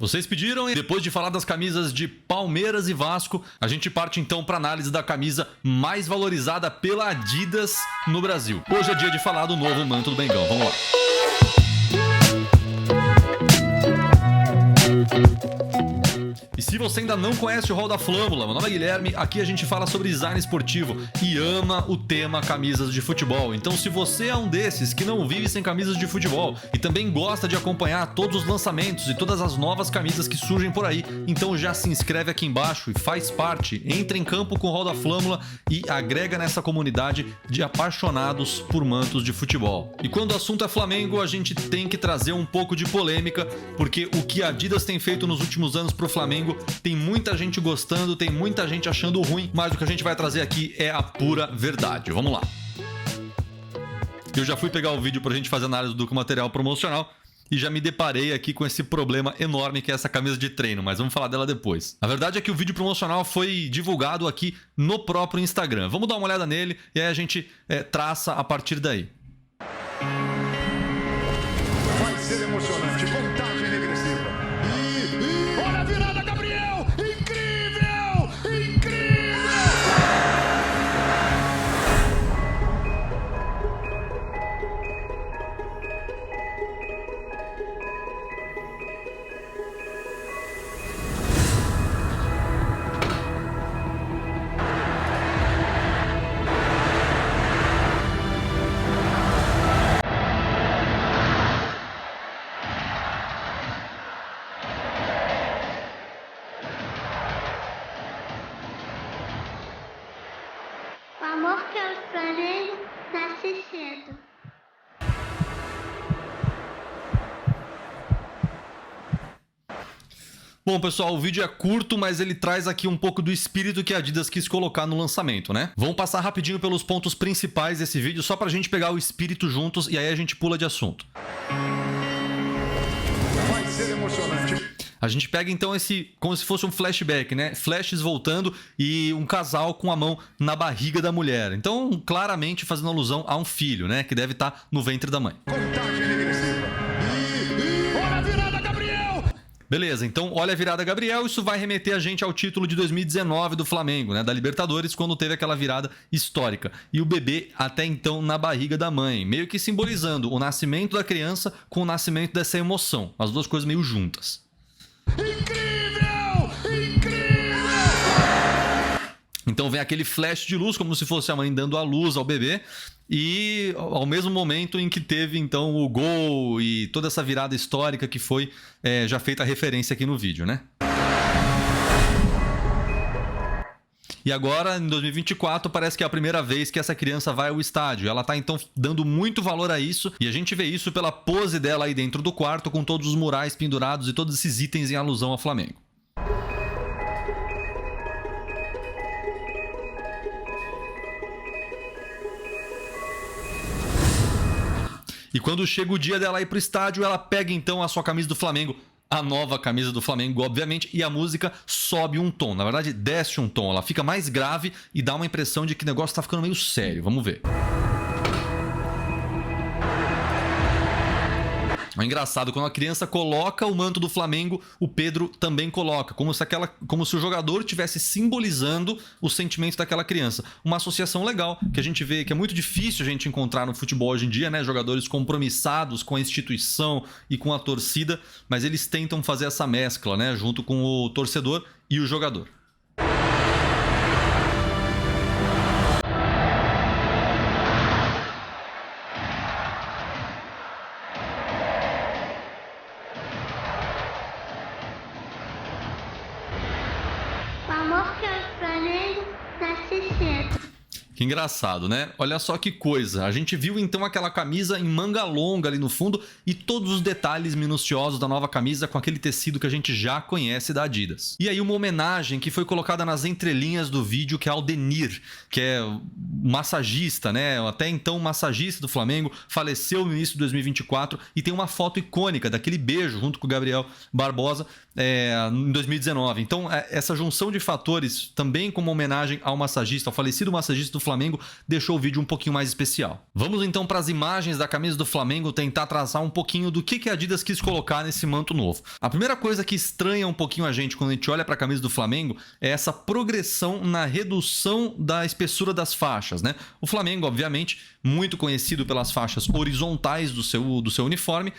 Vocês pediram e depois de falar das camisas de Palmeiras e Vasco, a gente parte então para análise da camisa mais valorizada pela Adidas no Brasil. Hoje é dia de falar do novo manto do Mengão. Vamos lá. E se você ainda não conhece o Hall da Flâmula, meu nome é Guilherme, aqui a gente fala sobre design esportivo e ama o tema camisas de futebol. Então se você é um desses que não vive sem camisas de futebol e também gosta de acompanhar todos os lançamentos e todas as novas camisas que surgem por aí, então já se inscreve aqui embaixo e faz parte, entra em campo com o Hall da Flâmula e agrega nessa comunidade de apaixonados por mantos de futebol. E quando o assunto é Flamengo, a gente tem que trazer um pouco de polêmica, porque o que a Adidas tem feito nos últimos anos pro Flamengo tem muita gente gostando, tem muita gente achando ruim, mas o que a gente vai trazer aqui é a pura verdade. Vamos lá. Eu já fui pegar o vídeo pra gente fazer análise do material promocional e já me deparei aqui com esse problema enorme que é essa camisa de treino, mas vamos falar dela depois. A verdade é que o vídeo promocional foi divulgado aqui no próprio Instagram. Vamos dar uma olhada nele e aí a gente traça a partir daí. Vai ser emocionante, contagem regressiva. Olha a virada, Gabriel! Incrível! Incrível! O amor que eu planejo nasce cedo. Bom, pessoal, o vídeo é curto, mas ele traz aqui um pouco do espírito que a Adidas quis colocar no lançamento, né? Vamos passar rapidinho pelos pontos principais desse vídeo, só pra gente pegar o espírito juntos e aí a gente pula de assunto. Vai ser emocionante. A gente pega então esse, como se fosse um flashback, né? Flashes voltando e um casal com a mão na barriga da mulher. Então, claramente fazendo alusão a um filho, né? Que deve estar no ventre da mãe. Contagem regressiva. Olha a virada, Gabriel! Beleza, então olha a virada, Gabriel. Isso vai remeter a gente ao título de 2019 do Flamengo, né? Da Libertadores, quando teve aquela virada histórica. E o bebê até então na barriga da mãe, meio que simbolizando o nascimento da criança com o nascimento dessa emoção. As duas coisas meio juntas. Incrível! Incrível! Então vem aquele flash de luz, como se fosse a mãe dando a luz ao bebê. E ao mesmo momento em que teve então o gol e toda essa virada histórica que foi já feita a referência aqui no vídeo, né? E agora, em 2024, parece que é a primeira vez que essa criança vai ao estádio. Ela tá, então, dando muito valor a isso. E a gente vê isso pela pose dela aí dentro do quarto, com todos os murais pendurados e todos esses itens em alusão ao Flamengo. E quando chega o dia dela ir pro estádio, ela pega, então, a sua camisa do Flamengo, a nova camisa do Flamengo, obviamente, e a música sobe um tom. Na verdade, desce um tom. Ela fica mais grave e dá uma impressão de que o negócio tá ficando meio sério. Vamos ver. É engraçado, quando a criança coloca o manto do Flamengo, o Pedro também coloca, como se o jogador estivesse simbolizando o sentimento daquela criança. Uma associação legal, que a gente vê que é muito difícil a gente encontrar no futebol hoje em dia, né? Jogadores compromissados com a instituição e com a torcida, mas eles tentam fazer essa mescla, né? Junto com o torcedor e o jogador. O amor que eu planejo nasce cedo. Que engraçado, né? Olha só que coisa. A gente viu então aquela camisa em manga longa ali no fundo e todos os detalhes minuciosos da nova camisa com aquele tecido que a gente já conhece da Adidas. E aí uma homenagem que foi colocada nas entrelinhas do vídeo, que é Aldenir, que é massagista, né? Até então massagista do Flamengo, faleceu no início de 2024 e tem uma foto icônica daquele beijo junto com o Gabriel Barbosa em 2019. Então essa junção de fatores também como homenagem ao massagista, ao falecido massagista do Flamengo deixou o vídeo um pouquinho mais especial. Vamos então para as imagens da camisa do Flamengo, tentar traçar um pouquinho do que a Adidas quis colocar nesse manto novo. A primeira coisa que estranha um pouquinho a gente quando a gente olha para a camisa do Flamengo é essa progressão na redução da espessura das faixas, né? O Flamengo, obviamente, muito conhecido pelas faixas horizontais do seu uniforme,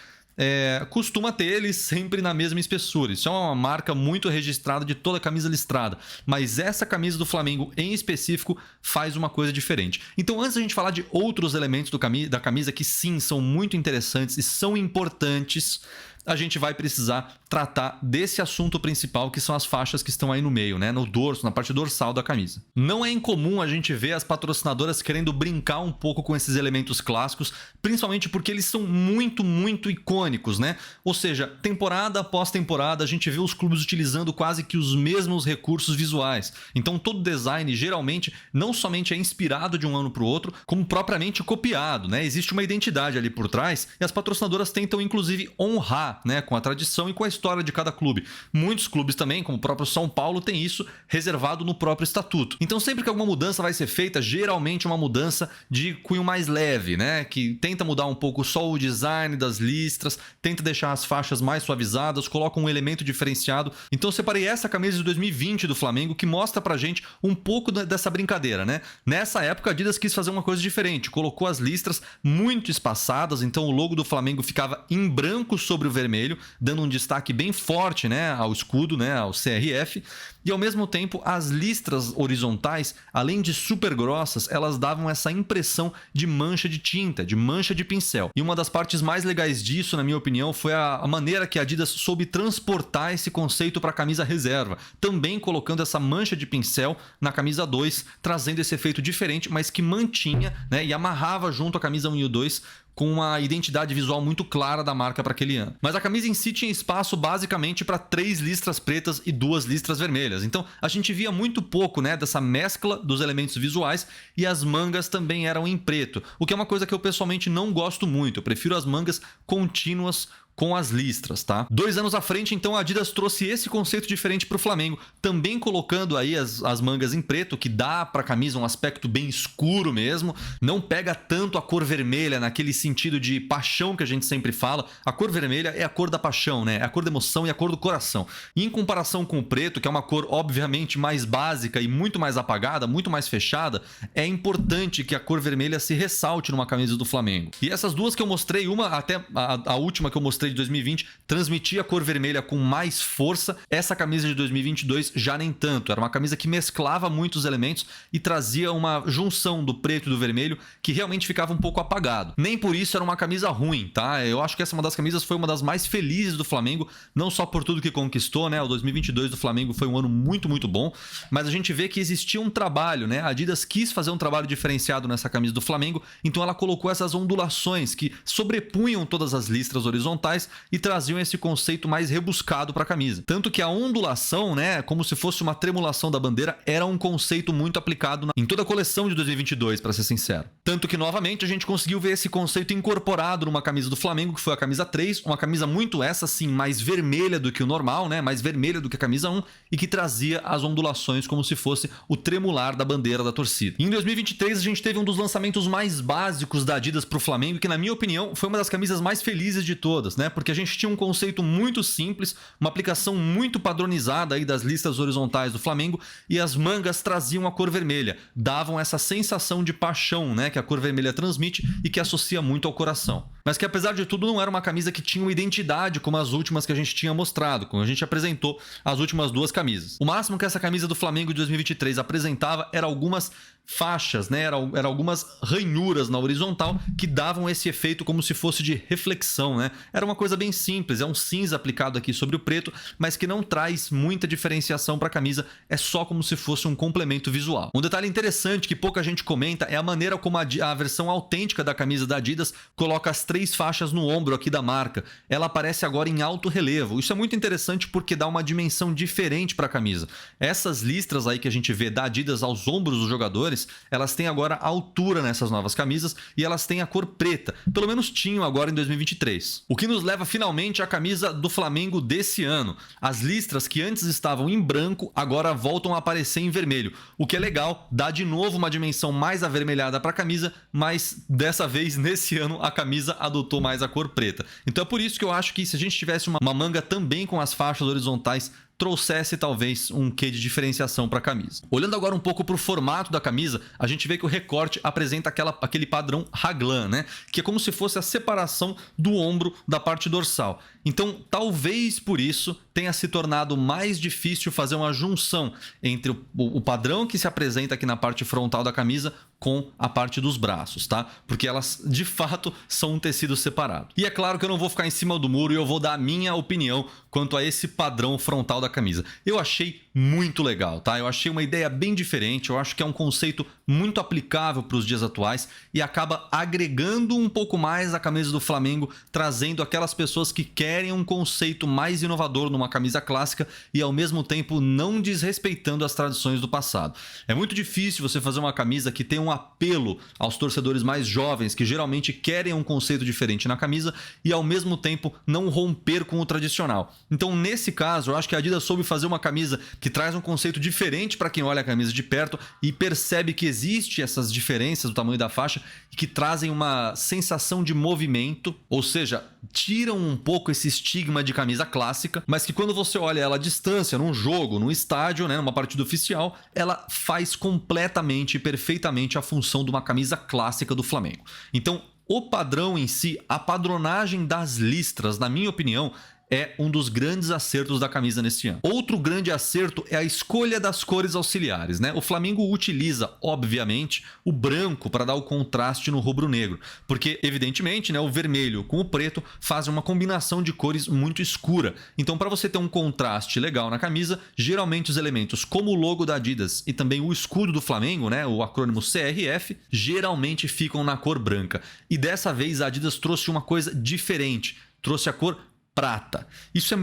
costuma ter eles sempre na mesma espessura. Isso é uma marca muito registrada de toda a camisa listrada, mas essa camisa do Flamengo em específico faz uma coisa diferente. Então, antes da gente falar de outros elementos da camisa que sim são muito interessantes e são importantes, a gente vai precisar tratar desse assunto principal, que são as faixas que estão aí no meio, né? No dorso, na parte dorsal da camisa. Não é incomum a gente ver as patrocinadoras querendo brincar um pouco com esses elementos clássicos, principalmente porque eles são muito, muito icônicos, né? Ou seja, temporada após temporada, a gente vê os clubes utilizando quase que os mesmos recursos visuais. Então, todo design, geralmente, não somente é inspirado de um ano para o outro, como propriamente copiado, né? Existe uma identidade ali por trás e as patrocinadoras tentam, inclusive, honrar, né, com a tradição e com a história de cada clube. Muitos clubes também, como o próprio São Paulo, tem isso reservado no próprio estatuto. Então, sempre que alguma mudança vai ser feita, geralmente é uma mudança de cunho mais leve, né, que tenta mudar um pouco só o design das listras, tenta deixar as faixas mais suavizadas, coloca um elemento diferenciado. Então, eu separei essa camisa de 2020 do Flamengo, que mostra pra gente um pouco dessa brincadeira, né? Nessa época, a Adidas quis fazer uma coisa diferente, colocou as listras muito espaçadas, então o logo do Flamengo ficava em branco sobre o vermelho, dando um destaque bem forte, né, ao escudo, né, ao CRF, e ao mesmo tempo as listras horizontais, além de super grossas, elas davam essa impressão de mancha de tinta, de mancha de pincel. E uma das partes mais legais disso, na minha opinião, foi a maneira que a Adidas soube transportar esse conceito para a camisa reserva, também colocando essa mancha de pincel na camisa 2, trazendo esse efeito diferente, mas que mantinha, né, e amarrava junto a camisa 1 e o 2 com uma identidade visual muito clara da marca para aquele ano. Mas a camisa em si tinha espaço basicamente para 3 listras pretas e 2 listras vermelhas. Então a gente via muito pouco, né, dessa mescla dos elementos visuais, e as mangas também eram em preto, o que é uma coisa que eu pessoalmente não gosto muito. Eu prefiro as mangas contínuas com as listras, tá? 2 anos à frente, então, a Adidas trouxe esse conceito diferente para o Flamengo, também colocando aí as mangas em preto, que dá para a camisa um aspecto bem escuro mesmo, não pega tanto a cor vermelha naquele sentido de paixão que a gente sempre fala. A cor vermelha é a cor da paixão, né? É a cor da emoção e a cor do coração. E em comparação com o preto, que é uma cor obviamente mais básica e muito mais apagada, muito mais fechada, é importante que a cor vermelha se ressalte numa camisa do Flamengo. E essas duas que eu mostrei, uma até a última que eu mostrei de 2020, transmitia a cor vermelha com mais força. Essa camisa de 2022 já nem tanto. Era uma camisa que mesclava muitos elementos e trazia uma junção do preto e do vermelho que realmente ficava um pouco apagado. Nem por isso era uma camisa ruim, tá? Eu acho que essa foi uma das mais felizes do Flamengo, não só por tudo que conquistou, né? O 2022 do Flamengo foi um ano muito, muito bom, mas a gente vê que existia um trabalho, né? A Adidas quis fazer um trabalho diferenciado nessa camisa do Flamengo, então ela colocou essas ondulações que sobrepunham todas as listras horizontais e traziam esse conceito mais rebuscado para a camisa. Tanto que a ondulação, né, como se fosse uma tremulação da bandeira, era um conceito muito aplicado em toda a coleção de 2022, para ser sincero. Tanto que, novamente, a gente conseguiu ver esse conceito incorporado numa camisa do Flamengo, que foi a camisa 3, uma camisa muito essa, sim, mais vermelha do que o normal, né, mais vermelha do que a camisa 1, e que trazia as ondulações como se fosse o tremular da bandeira da torcida. E em 2023, a gente teve um dos lançamentos mais básicos da Adidas para o Flamengo, que, na minha opinião, foi uma das camisas mais felizes de todas, né? Porque a gente tinha um conceito muito simples, uma aplicação muito padronizada aí das listas horizontais do Flamengo, e as mangas traziam a cor vermelha, davam essa sensação de paixão, né, que a cor vermelha transmite e que associa muito ao coração. Mas que, apesar de tudo, não era uma camisa que tinha uma identidade como as últimas que a gente tinha mostrado, como a gente apresentou as últimas 2 camisas. O máximo que essa camisa do Flamengo de 2023 apresentava era algumas faixas, né? Era algumas ranhuras na horizontal que davam esse efeito como se fosse de reflexão, né? Era uma coisa bem simples, é um cinza aplicado aqui sobre o preto, mas que não traz muita diferenciação para a camisa, é só como se fosse um complemento visual. Um detalhe interessante que pouca gente comenta é a maneira como a versão autêntica da camisa da Adidas coloca as 3 faixas no ombro aqui da marca. Ela aparece agora em alto relevo. Isso é muito interessante porque dá uma dimensão diferente para a camisa. Essas listras aí que a gente vê da Adidas aos ombros dos jogadores, torcedores, elas têm agora altura nessas novas camisas e elas têm a cor preta. Pelo menos tinham agora em 2023. O que nos leva finalmente à camisa do Flamengo desse ano. As listras que antes estavam em branco agora voltam a aparecer em vermelho. O que é legal, dá de novo uma dimensão mais avermelhada para a camisa, mas dessa vez, nesse ano, a camisa adotou mais a cor preta. Então é por isso que eu acho que se a gente tivesse uma manga também com as faixas horizontais, trouxesse talvez um quê de diferenciação para a camisa. Olhando agora um pouco para o formato da camisa, a gente vê que o recorte apresenta aquele padrão raglan, né? Que é como se fosse a separação do ombro da parte dorsal. Então, talvez por isso tenha se tornado mais difícil fazer uma junção entre o padrão que se apresenta aqui na parte frontal da camisa com a parte dos braços, tá? Porque elas, de fato, são um tecido separado. E é claro que eu não vou ficar em cima do muro e eu vou dar a minha opinião quanto a esse padrão frontal da camisa. Eu achei muito legal, tá? Eu achei uma ideia bem diferente, eu acho que é um conceito muito aplicável para os dias atuais e acaba agregando um pouco mais a camisa do Flamengo, trazendo aquelas pessoas que querem um conceito mais inovador numa camisa clássica e ao mesmo tempo não desrespeitando as tradições do passado. É muito difícil você fazer uma camisa que tenha um apelo aos torcedores mais jovens que geralmente querem um conceito diferente na camisa e ao mesmo tempo não romper com o tradicional. Então, nesse caso, eu acho que a Adidas soube fazer uma camisa que traz um conceito diferente para quem olha a camisa de perto e percebe que existe essas diferenças do tamanho da faixa e que trazem uma sensação de movimento, ou seja, tiram um pouco esse estigma de camisa clássica, mas que quando você olha ela à distância, num jogo, num estádio, né, numa partida oficial, ela faz completamente e perfeitamente a função de uma camisa clássica do Flamengo. Então, o padrão em si, a padronagem das listras, na minha opinião, é um dos grandes acertos da camisa nesse ano. Outro grande acerto é a escolha das cores auxiliares, né? O Flamengo utiliza, obviamente, o branco para dar o contraste no rubro-negro, porque, evidentemente, né, o vermelho com o preto fazem uma combinação de cores muito escura. Então, para você ter um contraste legal na camisa, geralmente os elementos como o logo da Adidas e também o escudo do Flamengo, né, o acrônimo CRF, geralmente ficam na cor branca. E dessa vez a Adidas trouxe uma coisa diferente, trouxe a cor prata. Isso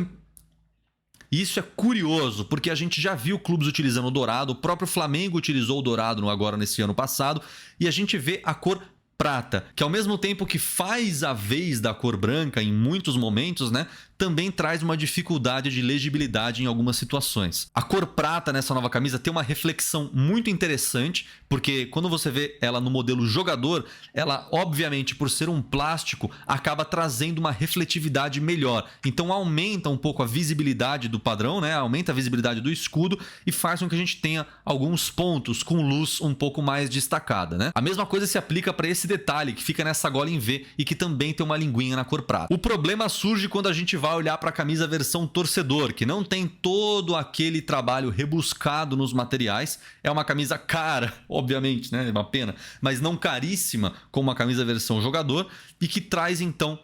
é curioso, porque a gente já viu clubes utilizando o dourado, o próprio Flamengo utilizou o dourado agora nesse ano passado, e a gente vê a cor prata, que ao mesmo tempo que faz a vez da cor branca em muitos momentos, né, também traz uma dificuldade de legibilidade em algumas situações. A cor prata nessa nova camisa tem uma reflexão muito interessante, porque quando você vê ela no modelo jogador, ela obviamente por ser um plástico acaba trazendo uma refletividade melhor. Então aumenta um pouco a visibilidade do padrão, né? Aumenta a visibilidade do escudo e faz com que a gente tenha alguns pontos com luz um pouco mais destacada, né? A mesma coisa se aplica para esse detalhe que fica nessa gola em V e que também tem uma linguinha na cor prata. O problema surge quando a gente vai olhar para a camisa versão torcedor, que não tem todo aquele trabalho rebuscado nos materiais. É uma camisa cara, obviamente, né? É uma pena, mas não caríssima como uma camisa versão jogador e que traz então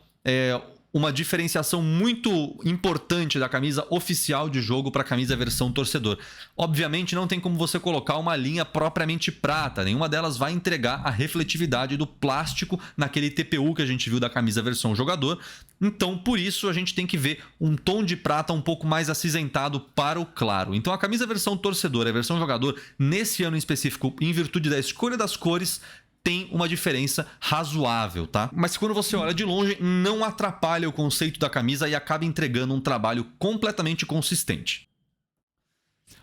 uma diferenciação muito importante da camisa oficial de jogo para a camisa versão torcedor. Obviamente não tem como você colocar uma linha propriamente prata, nenhuma delas vai entregar a refletividade do plástico naquele TPU que a gente viu da camisa versão jogador. Então, por isso, a gente tem que ver um tom de prata um pouco mais acinzentado para o claro. Então, a camisa versão torcedor e a versão jogador, nesse ano em específico, em virtude da escolha das cores, tem uma diferença razoável, tá? Mas quando você olha de longe, não atrapalha o conceito da camisa e acaba entregando um trabalho completamente consistente.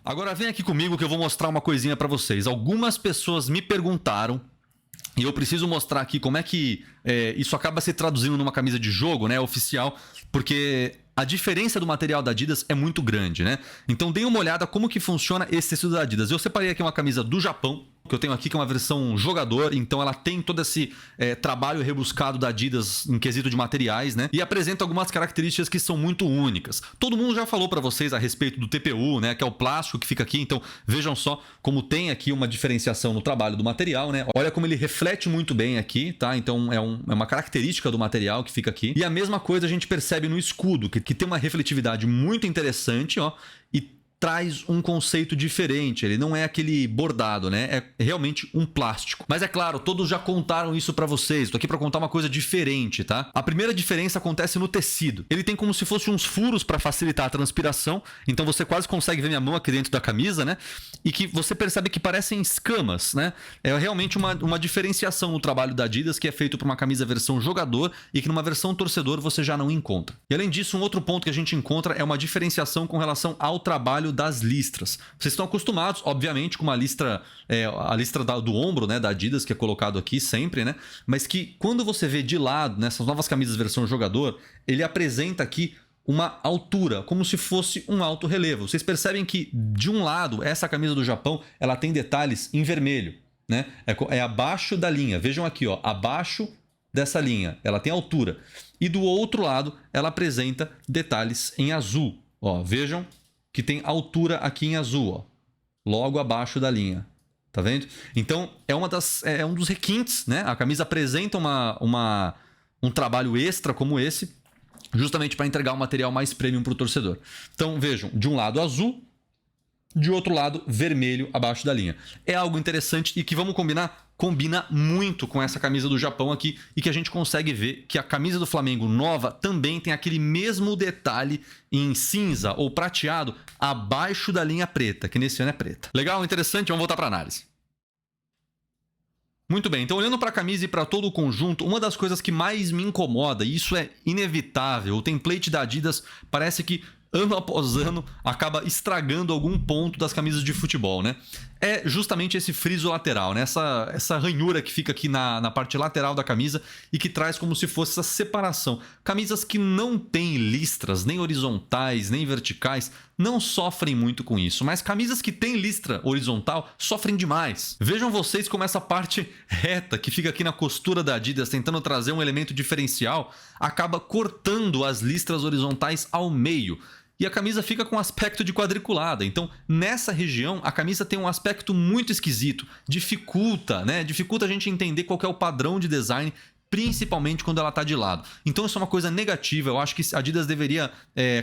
Agora vem aqui comigo que eu vou mostrar uma coisinha para vocês. Algumas pessoas me perguntaram, e eu preciso mostrar aqui como é que isso acaba se traduzindo numa camisa de jogo, né, oficial, porque a diferença do material da Adidas é muito grande, né? Então dê uma olhada como que funciona esse tecido da Adidas. Eu separei aqui uma camisa do Japão, que eu tenho aqui, que é uma versão jogador, então ela tem todo esse trabalho rebuscado da Adidas em quesito de materiais, né? E apresenta algumas características que são muito únicas. Todo mundo já falou para vocês a respeito do TPU, né? Que é o plástico que fica aqui, então vejam só como tem aqui uma diferenciação no trabalho do material, né? Olha como ele reflete muito bem aqui, tá? Então é uma característica do material que fica aqui. E a mesma coisa a gente percebe no escudo, que tem uma refletividade muito interessante, ó, e traz um conceito diferente, ele não é aquele bordado, né? É realmente um plástico. Mas é claro, todos já contaram isso pra vocês, tô aqui pra contar uma coisa diferente, tá? A primeira diferença acontece no tecido. Ele tem como se fosse uns furos pra facilitar a transpiração, então você quase consegue ver minha mão aqui dentro da camisa, né? E que você percebe que parecem escamas, né? É realmente uma diferenciação no trabalho da Adidas, que é feito pra uma camisa versão jogador e que numa versão torcedor você já não encontra. E além disso, um outro ponto que a gente encontra é uma diferenciação com relação ao trabalho das listras. Vocês estão acostumados, obviamente, com uma listra, a listra do ombro, né, da Adidas, que é colocado aqui sempre, né? Mas que quando você vê de lado, nessas novas camisas versão jogador, ele apresenta aqui uma altura, como se fosse um alto relevo. Vocês percebem que, de um lado, essa camisa do Japão, ela tem detalhes em vermelho, né? É abaixo da linha. Vejam aqui, ó, abaixo dessa linha, ela tem altura. E do outro lado, ela apresenta detalhes em azul. Ó, vejam que tem altura aqui em azul, ó, logo abaixo da linha. Tá vendo? Então, é um dos requintes, né? A camisa apresenta um trabalho extra como esse, justamente para entregar um material mais premium para o torcedor. Então, vejam, de um lado azul, de outro lado vermelho abaixo da linha. É algo interessante e que, vamos combinar, combina muito com essa camisa do Japão aqui e que a gente consegue ver que a camisa do Flamengo nova também tem aquele mesmo detalhe em cinza ou prateado abaixo da linha preta, que nesse ano é preta. Legal? Interessante? Vamos voltar para a análise. Muito bem, então olhando para a camisa e para todo o conjunto, uma das coisas que mais me incomoda, e isso é inevitável, o template da Adidas parece que ano após ano acaba estragando algum ponto das camisas de futebol, né? É justamente esse friso lateral, né? Essa ranhura que fica aqui na parte lateral da camisa e que traz como se fosse essa separação. Camisas que não têm listras, nem horizontais, nem verticais, não sofrem muito com isso, mas camisas que têm listra horizontal sofrem demais. Vejam vocês como essa parte reta que fica aqui na costura da Adidas, tentando trazer um elemento diferencial, acaba cortando as listras horizontais ao meio. E a camisa fica com aspecto de quadriculada. Então, nessa região, a camisa tem um aspecto muito esquisito. Dificulta, né? Dificulta a gente entender qual que é o padrão de design, principalmente quando ela está de lado. Então isso é uma coisa negativa. Eu acho que a Adidas deveria...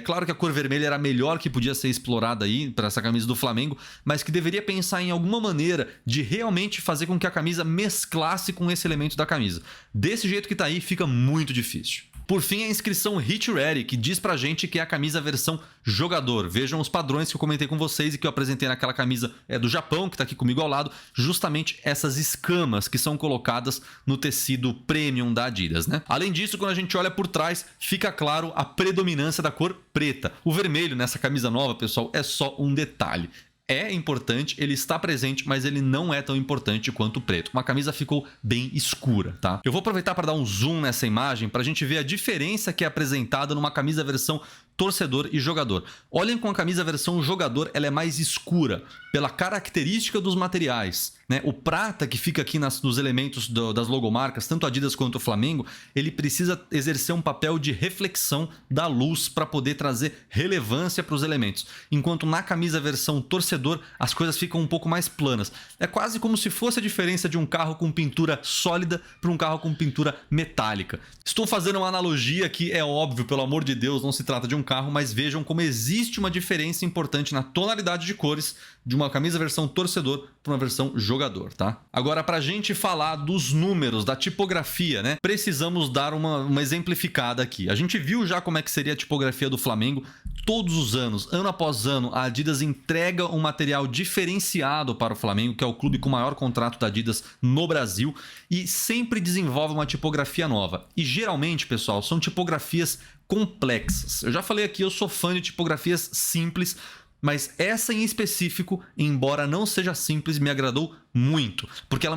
claro que a cor vermelha era a melhor que podia ser explorada aí para essa camisa do Flamengo, mas que deveria pensar em alguma maneira de realmente fazer com que a camisa mesclasse com esse elemento da camisa. Desse jeito que está aí, fica muito difícil. Por fim, a inscrição Hit Ready, que diz pra gente que é a camisa versão jogador. Vejam os padrões que eu comentei com vocês e que eu apresentei naquela camisa do Japão, que tá aqui comigo ao lado. Justamente essas escamas que são colocadas no tecido premium da Adidas, né? Além disso, quando a gente olha por trás, fica claro a predominância da cor preta. O vermelho nessa camisa nova, pessoal, é só um detalhe. É importante, ele está presente, mas ele não é tão importante quanto o preto. Uma camisa ficou bem escura, tá? Eu vou aproveitar para dar um zoom nessa imagem para a gente ver a diferença que é apresentada numa camisa versão torcedor e jogador. Olhem com a camisa versão jogador, ela é mais escura, pela característica dos materiais, né? O prata que fica aqui nos elementos das logomarcas, tanto Adidas quanto o Flamengo, ele precisa exercer um papel de reflexão da luz para poder trazer relevância para os elementos. Enquanto na camisa versão torcedor, as coisas ficam um pouco mais planas. É quase como se fosse a diferença de um carro com pintura sólida para um carro com pintura metálica. Estou fazendo uma analogia que é óbvio, pelo amor de Deus, não se trata de um carro, mas vejam como existe uma diferença importante na tonalidade de cores de uma camisa versão torcedor para uma versão jogador, tá? Agora, para a gente falar dos números, da tipografia, né? Precisamos dar uma exemplificada aqui. A gente viu já como é que seria a tipografia do Flamengo. Todos os anos, ano após ano, a Adidas entrega um material diferenciado para o Flamengo, que é o clube com o maior contrato da Adidas no Brasil, e sempre desenvolve uma tipografia nova. E geralmente, pessoal, são tipografias complexas. Eu já falei aqui, eu sou fã de tipografias simples, mas essa em específico, embora não seja simples, me agradou muito, porque ela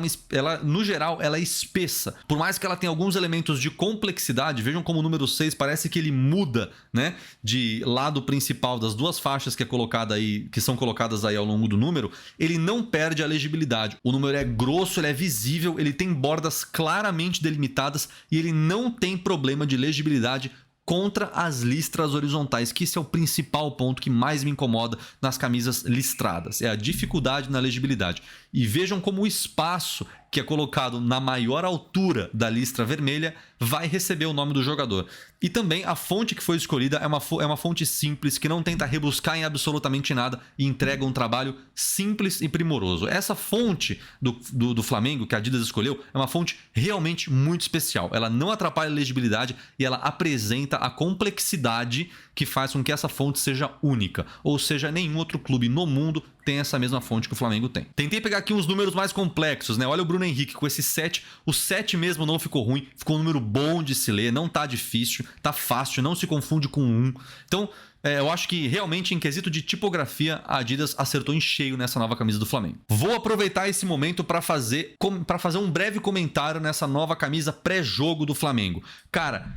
no geral, ela é espessa. Por mais que ela tenha alguns elementos de complexidade, vejam como o número 6 parece que ele muda, né, de lado principal das duas faixas que são colocadas aí ao longo do número, ele não perde a legibilidade. O número é grosso, ele é visível, ele tem bordas claramente delimitadas e ele não tem problema de legibilidade contra as listras horizontais, que esse é o principal ponto que mais me incomoda nas camisas listradas, é a dificuldade na legibilidade. E vejam como o espaço que é colocado na maior altura da listra vermelha vai receber o nome do jogador. E também a fonte que foi escolhida é uma fonte simples, que não tenta rebuscar em absolutamente nada e entrega um trabalho simples e primoroso. Essa fonte do Flamengo, que a Adidas escolheu, é uma fonte realmente muito especial. Ela não atrapalha a legibilidade e ela apresenta a complexidade que faz com que essa fonte seja única. Ou seja, nenhum outro clube no mundo tem essa mesma fonte que o Flamengo tem. Tentei pegar aqui uns números mais complexos, né? Olha o Bruno Henrique com esse 7. O 7 mesmo não ficou ruim, ficou um número bom de se ler, não tá difícil, tá fácil, não se confunde com 1. Então, eu acho que realmente em quesito de tipografia, a Adidas acertou em cheio nessa nova camisa do Flamengo. Vou aproveitar esse momento para fazer um breve comentário nessa nova camisa pré-jogo do Flamengo. Cara,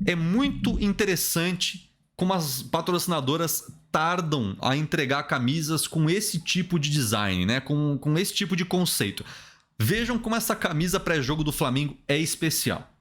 é muito interessante como as patrocinadoras tardam a entregar camisas com esse tipo de design, né? Com esse tipo de conceito. Vejam como essa camisa pré-jogo do Flamengo é especial.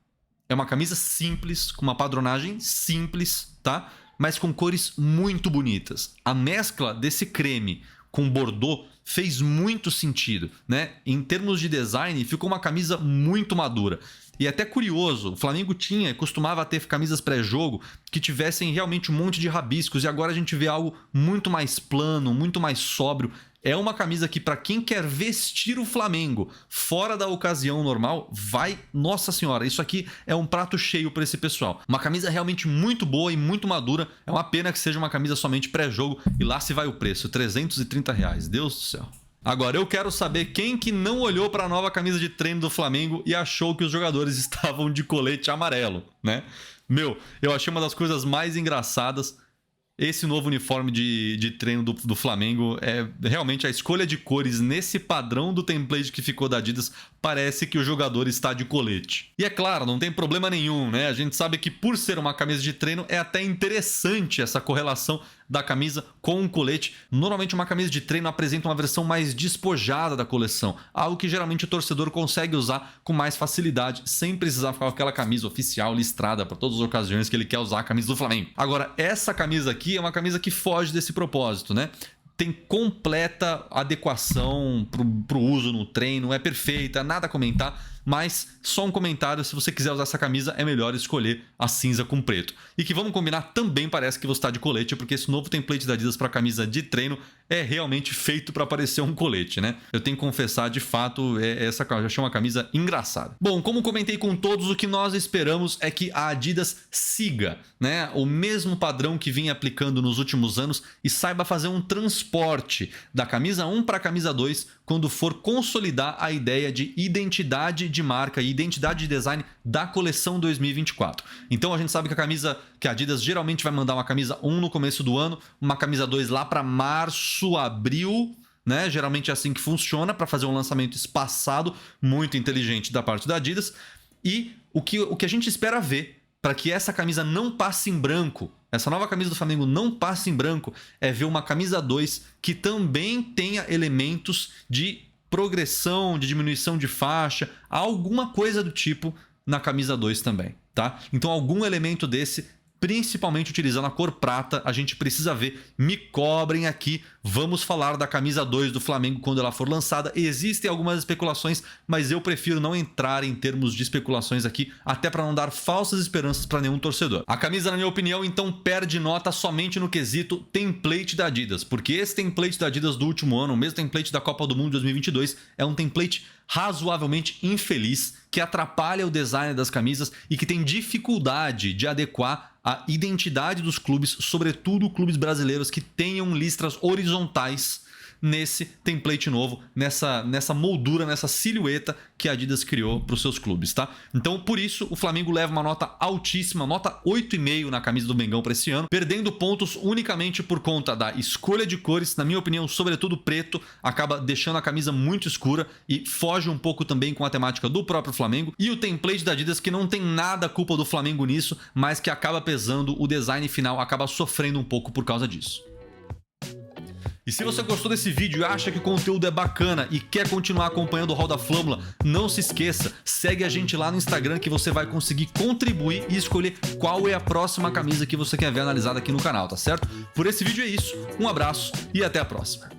É uma camisa simples, com uma padronagem simples, tá? Mas com cores muito bonitas. A mescla desse creme com bordô fez muito sentido, né? Em termos de design, ficou uma camisa muito madura. E até curioso, o Flamengo costumava ter camisas pré-jogo que tivessem realmente um monte de rabiscos, e agora a gente vê algo muito mais plano, muito mais sóbrio. É uma camisa que, para quem quer vestir o Flamengo fora da ocasião normal, vai... Nossa senhora, isso aqui é um prato cheio para esse pessoal. Uma camisa realmente muito boa e muito madura. É uma pena que seja uma camisa somente pré-jogo, e lá se vai o preço, R$330. Deus do céu. Agora, eu quero saber quem que não olhou para a nova camisa de treino do Flamengo e achou que os jogadores estavam de colete amarelo, né? Meu, eu achei uma das coisas mais engraçadas. Esse novo uniforme de treino do Flamengo é realmente a escolha de cores nesse padrão do template que ficou da Adidas. Parece que o jogador está de colete. E é claro, não tem problema nenhum, né? A gente sabe que por ser uma camisa de treino é até interessante essa correlação da camisa com o colete. Normalmente uma camisa de treino apresenta uma versão mais despojada da coleção, algo que geralmente o torcedor consegue usar com mais facilidade, sem precisar ficar com aquela camisa oficial listrada para todas as ocasiões que ele quer usar a camisa do Flamengo. Agora, essa camisa aqui é uma camisa que foge desse propósito, né? Tem completa adequação pro uso no treino, é perfeita, nada a comentar, mas só um comentário: se você quiser usar essa camisa, é melhor escolher a cinza com preto. E que, vamos combinar, também parece que você está de colete, porque esse novo template da Adidas para camisa de treino é realmente feito para parecer um colete, né? Eu tenho que confessar, de fato, eu achei uma camisa engraçada. Bom, como comentei com todos, o que nós esperamos é que a Adidas siga, né, o mesmo padrão que vinha aplicando nos últimos anos e saiba fazer um transporte da camisa 1 para a camisa 2 quando for consolidar a ideia de identidade de marca e identidade de design da coleção 2024. Então a gente sabe que a Adidas geralmente vai mandar uma camisa 1 no começo do ano, uma camisa 2 lá para março, abril, né? Geralmente é assim que funciona, para fazer um lançamento espaçado, muito inteligente da parte da Adidas. E o que a gente espera ver para que essa camisa não passe em branco, essa nova camisa do Flamengo não passe em branco, é ver uma camisa 2 que também tenha elementos de progressão, de diminuição de faixa, alguma coisa do tipo na camisa 2 também, tá? Então algum elemento desse, principalmente utilizando a cor prata, a gente precisa ver. Me cobrem aqui, vamos falar da camisa 2 do Flamengo quando ela for lançada. Existem algumas especulações, mas eu prefiro não entrar em termos de especulações aqui, até para não dar falsas esperanças para nenhum torcedor. A camisa, na minha opinião, então perde nota somente no quesito template da Adidas, porque esse template da Adidas do último ano, o mesmo template da Copa do Mundo de 2022, é um template razoavelmente infeliz, que atrapalha o design das camisas e que tem dificuldade de adequar a identidade dos clubes, sobretudo clubes brasileiros que tenham listras horizontais nesse template novo, nessa moldura, nessa silhueta que a Adidas criou para os seus clubes, tá? Então, por isso, o Flamengo leva uma nota altíssima, nota 8,5 na camisa do Mengão para esse ano, perdendo pontos unicamente por conta da escolha de cores. Na minha opinião, sobretudo preto, acaba deixando a camisa muito escura e foge um pouco também com a temática do próprio Flamengo. E o template da Adidas, que não tem nada culpa do Flamengo nisso, mas que acaba pesando, o design final acaba sofrendo um pouco por causa disso. E se você gostou desse vídeo e acha que o conteúdo é bacana e quer continuar acompanhando o Hall da Flâmula, não se esqueça, segue a gente lá no Instagram que você vai conseguir contribuir e escolher qual é a próxima camisa que você quer ver analisada aqui no canal, tá certo? Por esse vídeo é isso, um abraço e até a próxima.